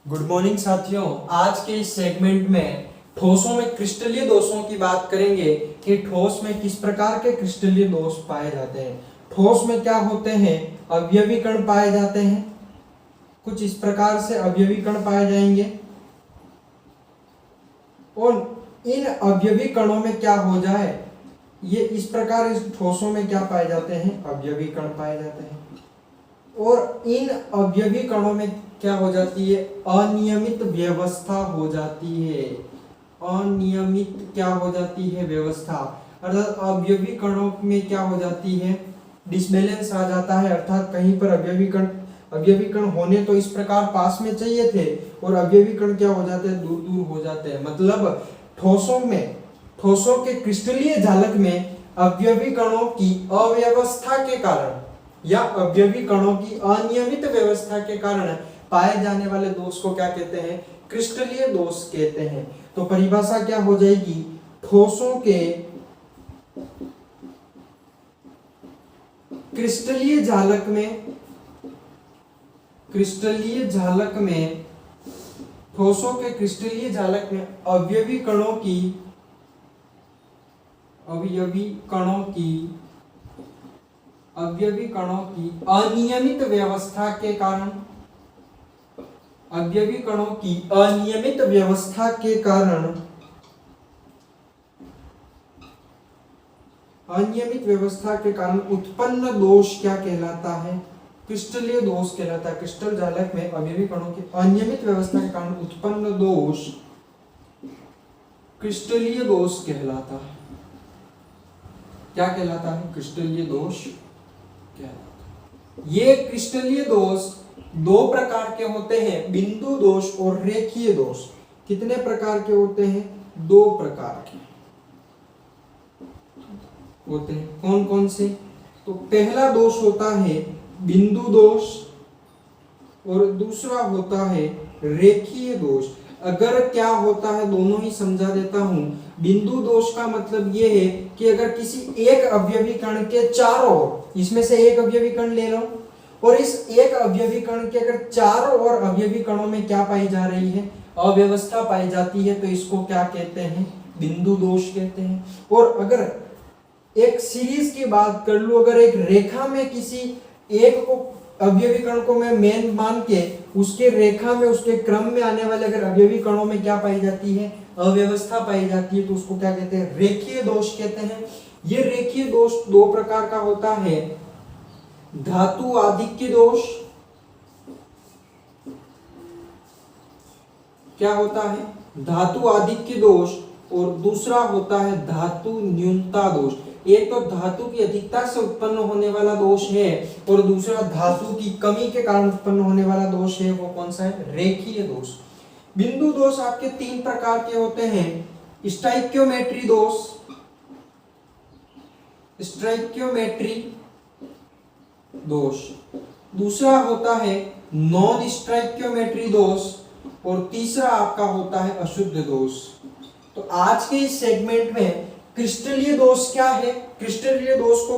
Good morning साथियों। आज के इस सेगमेंट में ठोसों में क्रिस्टलीय दोषों की बात करेंगे कि ठोस में किस प्रकार के क्रिस्टलीय दोष पाए जाते हैं। ठोस में क्या होते हैं, अवयवी कण पाए जाते हैं। कुछ इस प्रकार से अवयवी कण पाए जाएंगे और इन अवयवी कणों में क्या हो जाए, ये इस प्रकार इस ठोसों में क्या पाए जाते हैं, अवयवी कण पाए जाते हैं। और इन अवयवी कणों में क्या हो जाती है, अनियमित व्यवस्था हो जाती है। अनियमित क्या हो जाती है, व्यवस्था। अर्थात अवयवी कणों में क्या हो जाती है, डिसबैलेंस आ जाता है। अर्थात कहीं पर अवयवी कण होने तो इस प्रकार पास में चाहिए थे और अवयवी कण क्या हो जाते हैं, दूर दूर हो जाते हैं। मतलब ठोसों के क्रिस्टलीय जालक में अवयवी कणों की अव्यवस्था के कारण या अवयवी कणों की अनियमित व्यवस्था के कारण पाए जाने वाले दोष को क्या कहते हैं, क्रिस्टलीय दोष कहते हैं। तो परिभाषा क्या हो जाएगी, ठोसों के क्रिस्टलीय जालक में ठोसों के क्रिस्टलीय जालक में अवयवी कणों की अनियमित व्यवस्था के कारण उत्पन्न दोष क्या कहलाता है, क्रिस्टलीय दोष कहलाता है। क्रिस्टल जालक में अवयवी कणों की अनियमित व्यवस्था के कारण उत्पन्न दोष क्रिस्टलीय दोष कहलाता है। क्या कहलाता है, क्रिस्टलीय दोष कहलाता है। ये क्रिस्टलीय दोष दो प्रकार के होते हैं, बिंदु दोष और रेखीय दोष। कितने प्रकार के होते हैं, दो प्रकार के होते हैं। कौन कौन से, तो पहला दोष होता है बिंदु दोष और दूसरा होता है रेखीय दोष। अगर क्या होता है, दोनों ही समझा देता हूं। बिंदु दोष का मतलब यह है कि अगर किसी एक अवयवी कण के चारों, इसमें से एक अवयवी कण ले लो और इस एक अवयवी कण के अगर चारों ओर अवयवी कणों में क्या पाई जा रही है, अव्यवस्था पाई जाती है, तो इसको क्या कहते हैं, बिंदु दोष कहते हैं। और अगर एक सीरीज की बात कर लूं, अगर एक रेखा में किसी एक को अवयवी कण को मैं मेन मान के उसके रेखा में उसके क्रम में आने वाले अगर अवयवी कणों में क्या पाई जाती है, अव्यवस्था पाई जाती है, तो उसको क्या कहते हैं, रेखीय दोष कहते हैं। ये रेखीय दोष दो प्रकार का होता है, धातु आधिक्य दोष। क्या होता है, धातु आधिक्य दोष, और दूसरा होता है धातु न्यूनता दोष। एक तो धातु की अधिकता से उत्पन्न होने वाला दोष है और दूसरा धातु की कमी के कारण उत्पन्न होने वाला दोष है, वो कौन सा है, रेखीय दोष। बिंदु दोष आपके तीन प्रकार के होते हैं, स्टाइकियोमेट्री दोष, दूसरा होता है नॉन स्टाइकियोमेट्री दोष और तीसरा आपका होता है अशुद्ध दोष। तो आज के इस सेगमेंट में क्रिस्टलीय दोष क्या है, क्रिस्टलीय दोष को